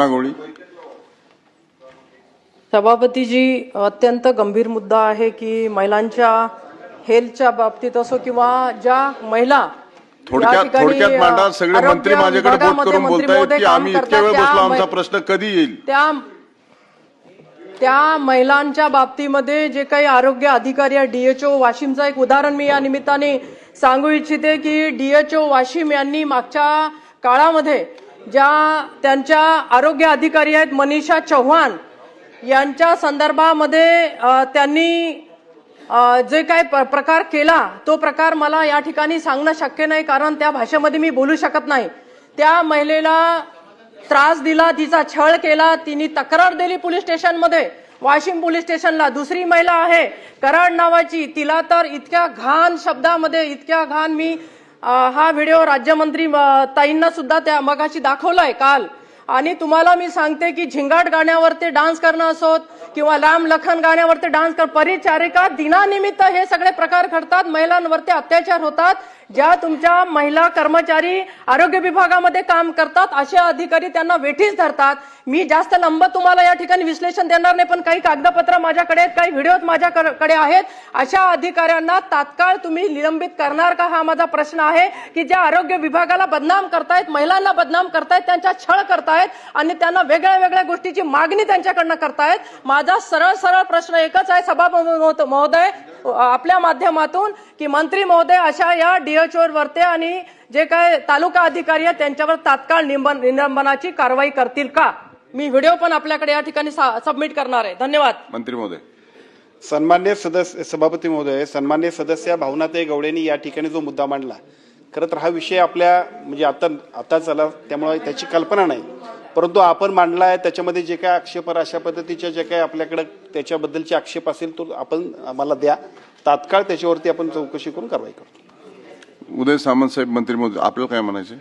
नागोळी. सभापतीजी, अत्यंत गंभीर मुद्दा आहे की महिलांच्या हेल्थच्या बाबतीत असो किंवा ज्या महिला थोडक्यात मांडा. सगळे मंत्री माझ्याकडे बोट करून बोलतायत की आम्ही इतक्या वेळ बसलो, आमचा प्रश्न कधी येईल. त्या महिलांच्या बाबतीमध्ये जे काही आरोग्य अधिकारी आहे, डीएचओ वाशिमचं एक उदाहरण मी या निमित्ताने सांगू इच्छिते की डीएचओ वाशिम यांनी मागच्या काळामध्ये ज्या त्यांच्या आरोग्य अधिकारी आहेत मनीषा चव्हाण यांच्या संदर्भामध्ये त्यांनी जे काही प्रकार केला तो प्रकार मला या ठिकाणी सांगणं शक्य नाही, कारण त्या भाषेमध्ये मी बोलू शकत नाही. त्या महिलेला त्रास दिला, तिचा छळ केला, तिने तक्रार दिली पोलीस स्टेशनमध्ये, वाशिम पोलीस स्टेशनला. दुसरी महिला आहे कराड नावाची, तिला तर इतक्या घाण शब्दामध्ये, इतक्या घाण, मी हा व्हिडिओ राज्यमंत्री ताईंना सुद्धा त्या मगाशी दाखवलाय काल. आणि तुम्हाला मी सांगते की झिंगाट गाण्यावरती डान्स करणं असोत किंवा लांब लखन गाण्यावरती डान्स कर, परिचारिका दिनानिमित्त हे सगळे प्रकार घडतात, महिलांवरती अत्याचार होतात. ज्या तुमच्या महिला कर्मचारी आरोग्य विभागामध्ये काम करतात असे अधिकारी त्यांना वेठीस धरतात. मी जास्त लंब तुम्हाला या ठिकाणी विश्लेषण देणार नाही, पण काही कागदपत्र माझ्याकडे आहेत, काही व्हिडिओ माझ्याकडे आहेत. अशा अधिकाऱ्यांना तात्काळ तुम्ही निलंबित करणार का, हा माझा प्रश्न आहे. की ज्या आरोग्य विभागाला बदनाम करतायत, महिलांना बदनाम करतायत, त्यांच्या छळ करतायत आणि त्यांना वेगळ्या वेगळ्या गोष्टीची मागणी त्यांच्याकडनं करतायत. माझा सरळ प्रश्न एकच आहे सभापती महोदय आपल्या माध्यमातून, की मंत्री महोदय अशा या डीएचओ वरती आणि जे काय तालुका अधिकारी आहेत त्यांच्यावर तात्काळ निलंबनाची कारवाई करतील का. मी व्हिडिओ पण आपल्याकडे या ठिकाणी सबमिट करणार आहे. धन्यवाद. मंत्री महोदय. सन्मान्य सदस्य, सभापती महोदय, सन्मान्य सदस्य भावनाताई गवळेंनी या ठिकाणी जो मुद्दा मांडला, खरं तर हा विषय आपल्या म्हणजे आता झाला त्यामुळे त्याची कल्पना नाही, परंतु आपण मांडला आहे. त्याच्यामध्ये जे काय आक्षेप अशा पद्धतीच्या जे काही आपल्याकडे त्याच्याबद्दलचे आक्षेप असेल तो आपण आम्हाला द्या, तात्काळ त्याच्यावरती आपण चौकशी करून कारवाई करतो. उदय सामंत साहेब, मंत्री महोदय, आपल्याला काय म्हणायचं.